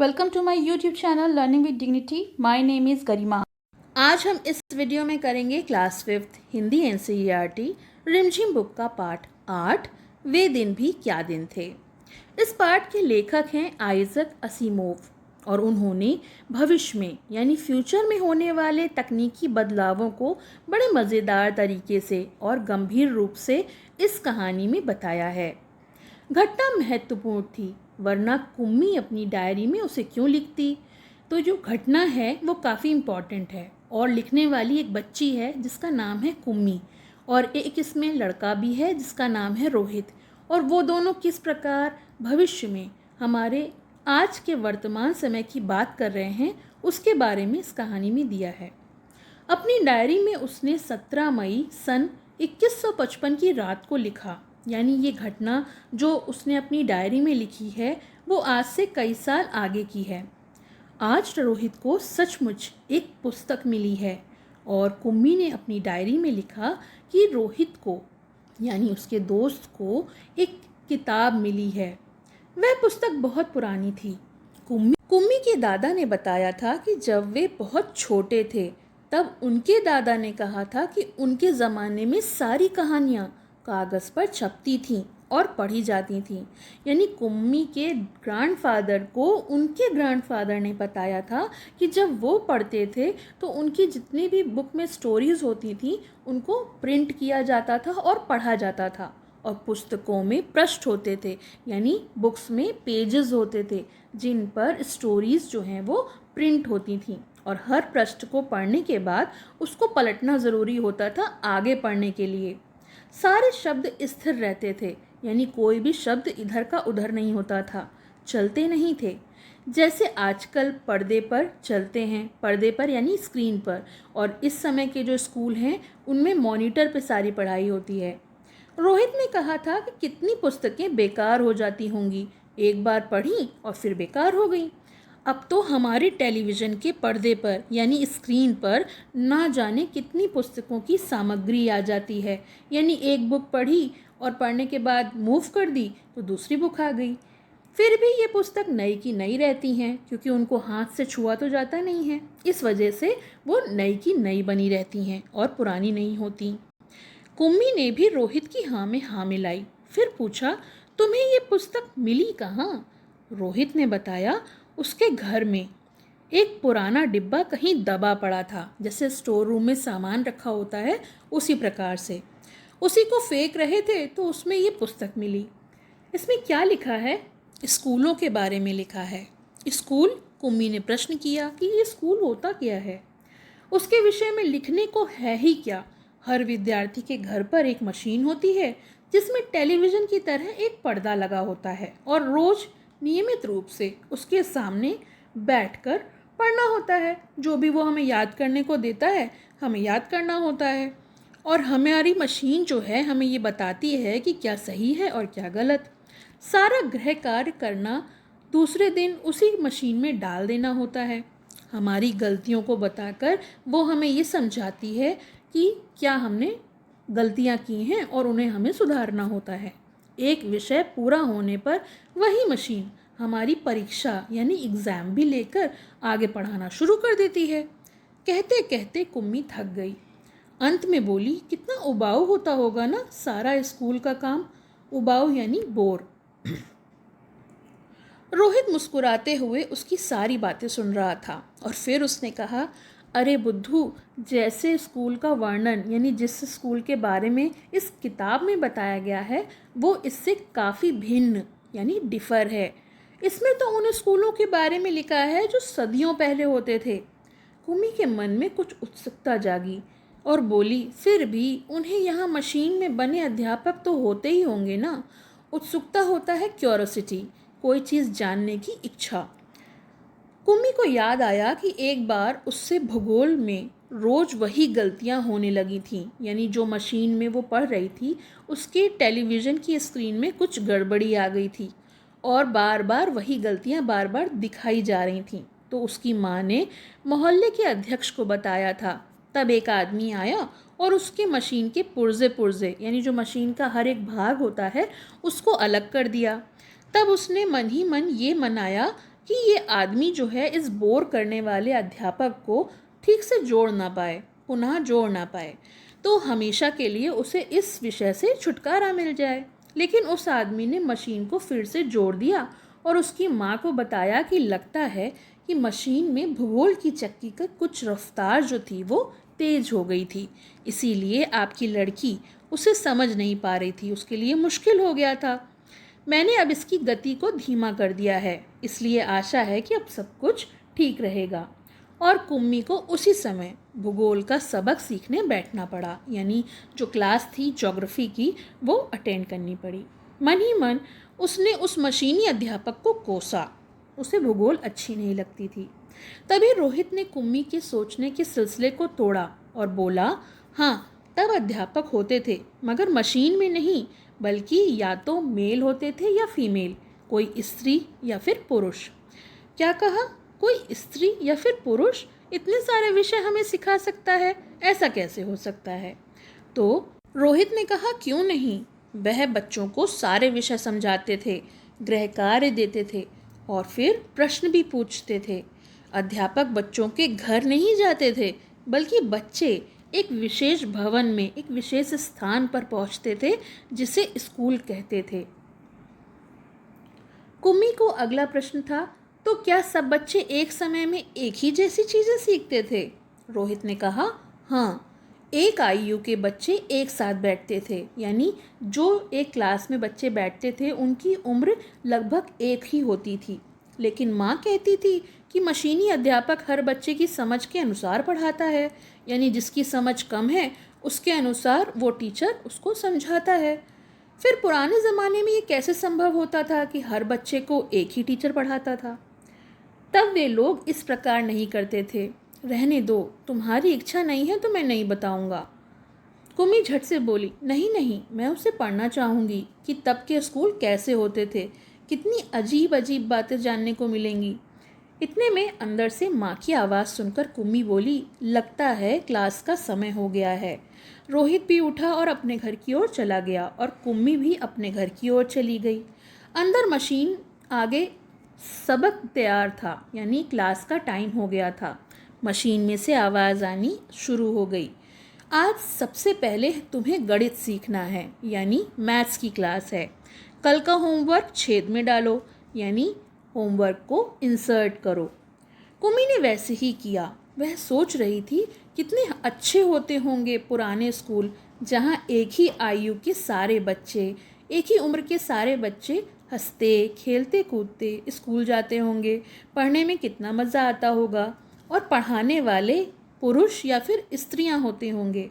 Welcome to my YouTube channel learning with dignity. My name is Garima. आज हम इस video में करेंगे class 5th Hindi NCERT Rimjhim book का पाठ 8 वे दिन भी क्या दिन थे। इस पाठ के लेखक हैं आइजक असीमोव और उन्होंने भविष्य में यानी फ्यूचर में होने वाले तकनीकी बदलावों को बड़े मज़ेदार तरीके से और गंभीर रूप से इस कहानी में बताया है। घटना महत्वपूर्ण थी, वरना कुम्मी अपनी डायरी में उसे क्यों लिखती। तो जो घटना है वो काफ़ी इम्पॉर्टेंट है और लिखने वाली एक बच्ची है जिसका नाम है कुम्मी और एक इसमें लड़का भी है जिसका नाम है रोहित। और वो दोनों किस प्रकार भविष्य में हमारे आज के वर्तमान समय की बात कर रहे हैं उसके बारे में इस कहानी में दिया है। अपनी डायरी में उसने 17 मई सन 2155 की रात को लिखा, यानी ये घटना जो उसने अपनी डायरी में लिखी है वो आज से कई साल आगे की है। आज रोहित को सचमुच एक पुस्तक मिली है और कुम्मी ने अपनी डायरी में लिखा कि रोहित को यानी उसके दोस्त को एक किताब मिली है। वह पुस्तक बहुत पुरानी थी। कुम्मी के दादा ने बताया था कि जब वे बहुत छोटे थे तब उनके दादा ने कहा था कि उनके ज़माने में सारी कहानियाँ कागज़ पर छपती थीं और पढ़ी जाती थीं। यानी कुम्मी के ग्रैंडफादर को उनके ग्रैंडफादर ने बताया था कि जब वो पढ़ते थे तो उनकी जितनी भी बुक में स्टोरीज़ होती थी उनको प्रिंट किया जाता था और पढ़ा जाता था। और पुस्तकों में पृष्ठ होते थे, यानी बुक्स में पेजेस होते थे जिन पर स्टोरीज़ जो हैं वो प्रिंट होती थीं और हर पृष्ठ को पढ़ने के बाद उसको पलटना ज़रूरी होता था आगे पढ़ने के लिए। सारे शब्द स्थिर रहते थे, यानी कोई भी शब्द इधर का उधर नहीं होता था, चलते नहीं थे जैसे आजकल पर्दे पर चलते हैं। पर्दे पर यानी स्क्रीन पर। और इस समय के जो स्कूल हैं उनमें मॉनिटर पे सारी पढ़ाई होती है। रोहित ने कहा था कि कितनी पुस्तकें बेकार हो जाती होंगी, एक बार पढ़ी और फिर बेकार हो गई। अब तो हमारे टेलीविज़न के पर्दे पर यानी स्क्रीन पर ना जाने कितनी पुस्तकों की सामग्री आ जाती है। यानी एक बुक पढ़ी और पढ़ने के बाद मूव कर दी तो दूसरी बुक आ गई। फिर भी ये पुस्तक नई की नई रहती हैं क्योंकि उनको हाथ से छुआ तो जाता नहीं है। इस वजह से वो नई की नई बनी रहती हैं और पुरानी नहीं होती। कुम्मी ने भी रोहित की हाँ में हाँ मिलाई। फिर पूछा, तुम्हें ये पुस्तक मिली कहाँ? रोहित ने बताया, उसके घर में एक पुराना डिब्बा कहीं दबा पड़ा था, जैसे स्टोर रूम में सामान रखा होता है उसी प्रकार से। उसी को फेंक रहे थे तो उसमें ये पुस्तक मिली। इसमें क्या लिखा है? स्कूलों के बारे में लिखा है। स्कूल? कुम्मी ने प्रश्न किया कि ये स्कूल होता क्या है। उसके विषय में लिखने को है ही क्या। हर विद्यार्थी के घर पर एक मशीन होती है जिसमें टेलीविज़न की तरह एक पर्दा लगा होता है और रोज़ नियमित रूप से उसके सामने बैठकर पढ़ना होता है। जो भी वो हमें याद करने को देता है हमें याद करना होता है और हमारी मशीन जो है हमें ये बताती है कि क्या सही है और क्या गलत। सारा गृह कार्य करना दूसरे दिन उसी मशीन में डाल देना होता है। हमारी गलतियों को बताकर वो हमें ये समझाती है कि क्या हमने गलतियाँ की हैं और उन्हें हमें सुधारना होता है। एक विषय पूरा होने पर वही मशीन हमारी परीक्षा यानी एग्ज़ाम भी लेकर आगे पढ़ाना शुरू कर देती है। कहते कहते कुम्मी थक गई। अंत में बोली, कितना उबाऊ होता होगा ना सारा स्कूल का काम। उबाऊ यानी बोर। रोहित मुस्कुराते हुए उसकी सारी बातें सुन रहा था और फिर उसने कहा, अरे बुद्धू, जैसे स्कूल का वर्णन यानी जिस स्कूल के बारे में इस किताब में बताया गया है वो इससे काफ़ी भिन्न यानी डिफ़र है। इसमें तो उन स्कूलों के बारे में लिखा है जो सदियों पहले होते थे। कुम्मी के मन में कुछ उत्सुकता जागी और बोली, फिर भी उन्हें यहाँ मशीन में बने अध्यापक तो होते ही होंगे ना। उत्सुकता होता है क्यूरोसिटी, कोई चीज़ जानने की इच्छा। कुम्मी को याद आया कि एक बार उससे भूगोल में रोज़ वही गलतियां होने लगी थीं। यानी जो मशीन में वो पढ़ रही थी उसके टेलीविज़न की स्क्रीन में कुछ गड़बड़ी आ गई थी और बार बार वही गलतियां बार बार दिखाई जा रही थीं। तो उसकी माँ ने मोहल्ले के अध्यक्ष को बताया था। तब एक आदमी आया और उसके मशीन के पुर्जे पुर्जे यानी जो मशीन का हर एक भाग होता है उसको अलग कर दिया। तब उसने मन ही मन ये मनाया कि ये आदमी जो है इस बोर करने वाले अध्यापक को ठीक से जोड़ ना पाए, पुनः जोड़ ना पाए, तो हमेशा के लिए उसे इस विषय से छुटकारा मिल जाए। लेकिन उस आदमी ने मशीन को फिर से जोड़ दिया और उसकी माँ को बताया कि लगता है कि मशीन में भूगोल की चक्की का कुछ रफ्तार जो थी वो तेज हो गई थी, इसीलिए आपकी लड़की उसे समझ नहीं पा रही थी, उसके लिए मुश्किल हो गया था। मैंने अब इसकी गति को धीमा कर दिया है, इसलिए आशा है कि अब सब कुछ ठीक रहेगा। और कुम्मी को उसी समय भूगोल का सबक सीखने बैठना पड़ा, यानी जो क्लास थी ज्योग्राफी की वो अटेंड करनी पड़ी। मन ही मन उसने उस मशीनी अध्यापक को कोसा, उसे भूगोल अच्छी नहीं लगती थी। तभी रोहित ने कुम्मी के सोचने के सिलसिले को तोड़ा और बोला, हाँ, तब अध्यापक होते थे, मगर मशीन में नहीं, बल्कि या तो मेल होते थे या फीमेल, कोई स्त्री या फिर पुरुष। क्या कहा? कोई स्त्री या फिर पुरुष इतने सारे विषय हमें सिखा सकता है? ऐसा कैसे हो सकता है? तो रोहित ने कहा, क्यों नहीं, वह बच्चों को सारे विषय समझाते थे, गृह कार्य देते थे और फिर प्रश्न भी पूछते थे। अध्यापक बच्चों के घर नहीं जाते थे, बल्कि बच्चे एक विशेष भवन में एक विशेष स्थान पर पहुंचते थे जिसे स्कूल कहते थे। कुम्मी को अगला प्रश्न था, तो क्या सब बच्चे एक समय में एक ही जैसी चीज़ें सीखते थे? रोहित ने कहा, हाँ, एक आयु के बच्चे एक साथ बैठते थे, यानी जो एक क्लास में बच्चे बैठते थे उनकी उम्र लगभग एक ही होती थी। लेकिन माँ कहती थी कि मशीनी अध्यापक हर बच्चे की समझ के अनुसार पढ़ाता है, यानी जिसकी समझ कम है उसके अनुसार वो टीचर उसको समझाता है। फिर पुराने ज़माने में ये कैसे संभव होता था कि हर बच्चे को एक ही टीचर पढ़ाता था? तब वे लोग इस प्रकार नहीं करते थे। रहने दो, तुम्हारी इच्छा नहीं है तो मैं नहीं बताऊंगा। कुम्मी झट से बोली, नहीं नहीं, मैं उसे पढ़ना चाहूँगी कि तब के स्कूल कैसे होते थे, कितनी अजीब अजीब बातें जानने को मिलेंगी। इतने में अंदर से माँ की आवाज़ सुनकर कुम्मी बोली, लगता है क्लास का समय हो गया है। रोहित भी उठा और अपने घर की ओर चला गया और कुम्मी भी अपने घर की ओर चली गई। अंदर मशीन आगे सबक तैयार था, यानी क्लास का टाइम हो गया था। मशीन में से आवाज़ आनी शुरू हो गई, आज सबसे पहले तुम्हें गणित सीखना है, यानी मैथ्स की क्लास है। कल का होमवर्क छेद में डालो, यानी होमवर्क को इंसर्ट करो। कुमी ने वैसे ही किया। वह सोच रही थी कितने अच्छे होते होंगे पुराने स्कूल, जहाँ एक ही आयु के सारे बच्चे, एक ही उम्र के सारे बच्चे हंसते खेलते कूदते स्कूल जाते होंगे, पढ़ने में कितना मज़ा आता होगा और पढ़ाने वाले पुरुष या फिर स्त्रियां होते होंगे।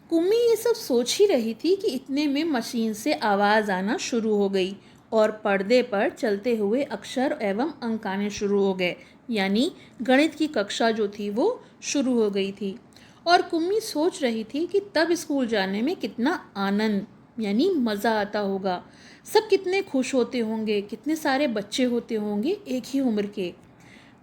कुम्मी ये सब सोच ही रही थी कि इतने में मशीन से आवाज़ आना शुरू हो गई और पर्दे पर चलते हुए अक्षर एवं अंक आने शुरू हो गए, यानी गणित की कक्षा जो थी वो शुरू हो गई थी। और कुम्मी सोच रही थी कि तब स्कूल जाने में कितना आनंद यानी मज़ा आता होगा, सब कितने खुश होते होंगे, कितने सारे बच्चे होते होंगे एक ही उम्र के।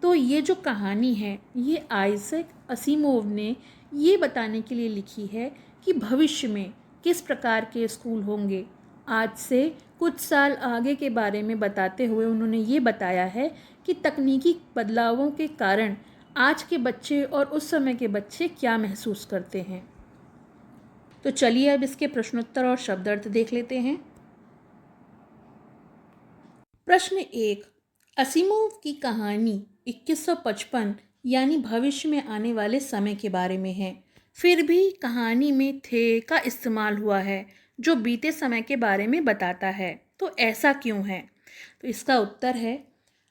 तो ये जो कहानी है ये आइजैक असीमोव ने ये बताने के लिए लिखी है कि भविष्य में किस प्रकार के स्कूल होंगे। आज से कुछ साल आगे के बारे में बताते हुए उन्होंने ये बताया है कि तकनीकी बदलावों के कारण आज के बच्चे और उस समय के बच्चे क्या महसूस करते हैं। तो चलिए अब इसके प्रश्नोत्तर और शब्दार्थ देख लेते हैं। प्रश्न 1, असीमोव की कहानी 2155 यानी भविष्य में आने वाले समय के बारे में है। फिर भी कहानी में थे का इस्तेमाल हुआ है जो बीते समय के बारे में बताता है, तो ऐसा क्यों है? तो इसका उत्तर है,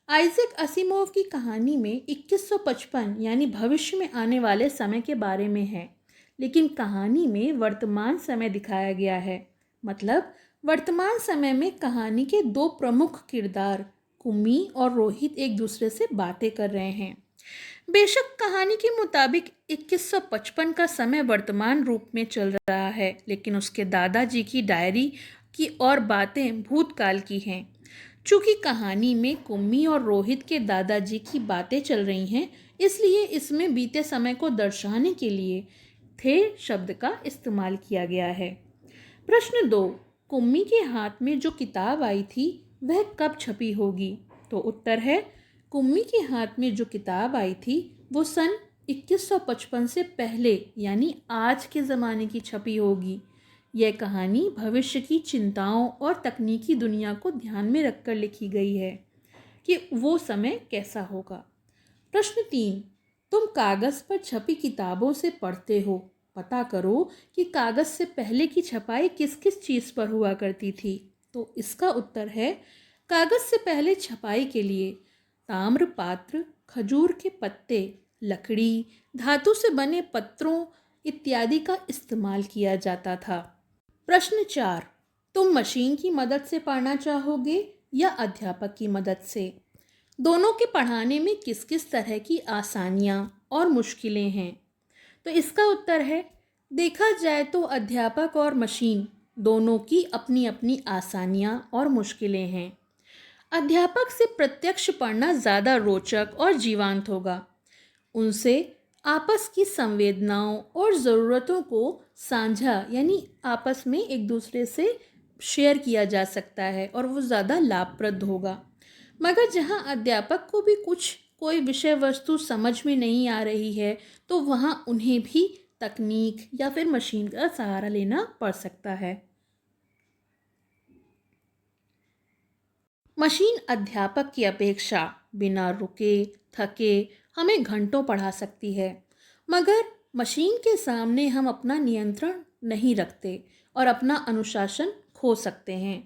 आइजैक असीमोव की कहानी में 2155 यानी भविष्य में आने वाले समय के बारे में है, लेकिन कहानी में वर्तमान समय दिखाया गया है। मतलब वर्तमान समय में कहानी के दो प्रमुख किरदार कुम्मी और रोहित एक दूसरे से बातें कर रहे हैं। बेशक कहानी के मुताबिक 2155 का समय वर्तमान रूप में चल रहा है, लेकिन उसके दादाजी की डायरी की और बातें भूतकाल की हैं। चूँकि कहानी में कुम्मी और रोहित के दादाजी की बातें चल रही हैं, इसलिए इसमें बीते समय को दर्शाने के लिए थे शब्द का इस्तेमाल किया गया है। प्रश्न 2, कुम्मी के हाथ में जो किताब आई थी वह कब छपी होगी? तो उत्तर है, कुम्मी के हाथ में जो किताब आई थी वो सन 2155 से पहले यानी आज के ज़माने की छपी होगी। यह कहानी भविष्य की चिंताओं और तकनीकी दुनिया को ध्यान में रखकर लिखी गई है कि वो समय कैसा होगा। प्रश्न 3, तुम कागज़ पर छपी किताबों से पढ़ते हो, पता करो कि कागज़ से पहले की छपाई किस किस चीज़ पर हुआ करती थी। तो इसका उत्तर है कागज़ से पहले छपाई के लिए ताम्र पात्र, खजूर के पत्ते, लकड़ी, धातु से बने पत्रों इत्यादि का इस्तेमाल किया जाता था। प्रश्न 4, तुम मशीन की मदद से पढ़ना चाहोगे या अध्यापक की मदद से? दोनों के पढ़ाने में किस किस तरह की आसानियाँ और मुश्किलें हैं? तो इसका उत्तर है देखा जाए तो अध्यापक और मशीन दोनों की अपनी अपनी आसानियाँ और मुश्किलें हैं। अध्यापक से प्रत्यक्ष पढ़ना ज़्यादा रोचक और जीवंत होगा। उनसे आपस की संवेदनाओं और ज़रूरतों को साझा यानी आपस में एक दूसरे से शेयर किया जा सकता है और वो ज़्यादा लाभप्रद होगा। मगर जहाँ अध्यापक को भी कोई विषय वस्तु समझ में नहीं आ रही है तो वहाँ उन्हें भी तकनीक या फिर मशीन का सहारा लेना पड़ सकता है। मशीन अध्यापक की अपेक्षा बिना रुके थके हमें घंटों पढ़ा सकती है, मगर मशीन के सामने हम अपना नियंत्रण नहीं रखते और अपना अनुशासन खो सकते हैं,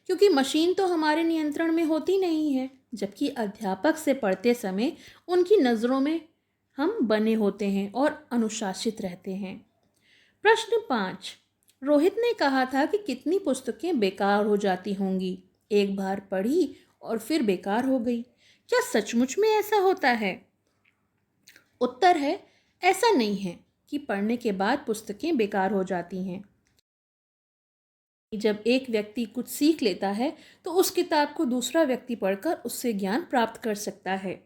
क्योंकि मशीन तो हमारे नियंत्रण में होती नहीं है, जबकि अध्यापक से पढ़ते समय उनकी नज़रों में हम बने होते हैं और अनुशासित रहते हैं। प्रश्न 5, रोहित ने कहा था कि कितनी पुस्तकें बेकार हो जाती होंगी, एक बार पढ़ी और फिर बेकार हो गई। क्या सचमुच में ऐसा होता है? उत्तर है ऐसा नहीं है कि पढ़ने के बाद पुस्तकें बेकार हो जाती हैं। जब एक व्यक्ति कुछ सीख लेता है तो उस किताब को दूसरा व्यक्ति पढ़कर उससे ज्ञान प्राप्त कर सकता है,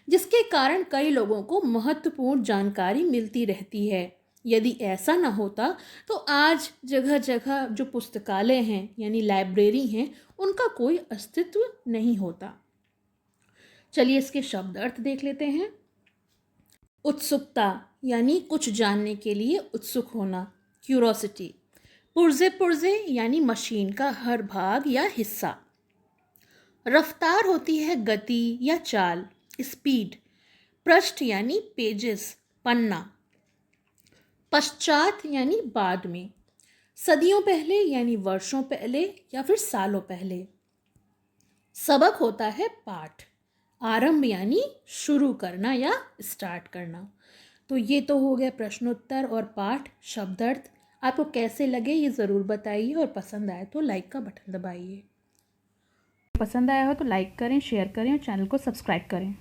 जिसके कारण कई लोगों को महत्वपूर्ण जानकारी मिलती रहती है। यदि ऐसा न होता तो आज जगह जगह जो पुस्तकालय हैं यानी लाइब्रेरी हैं उनका कोई अस्तित्व नहीं होता। चलिए इसके शब्द अर्थ देख लेते हैं। उत्सुकता यानी कुछ जानने के लिए उत्सुक होना, क्यूरोसिटी। पुर्जे पुर्जे यानी मशीन का हर भाग या हिस्सा। रफ्तार होती है गति या चाल, स्पीड। पृष्ठ यानी पेजेस, पन्ना। पश्चात यानी बाद में, सदियों पहले यानी वर्षों पहले या फिर सालों पहले। सबक होता है पाठ, आरंभ यानी शुरू करना या स्टार्ट करना। तो ये तो हो गया प्रश्नोत्तर और पाठ शब्दार्थ। आपको कैसे लगे ये ज़रूर बताइए और पसंद आए तो लाइक का बटन दबाइए। पसंद आया हो तो लाइक करें, शेयर करें और चैनल को सब्सक्राइब करें।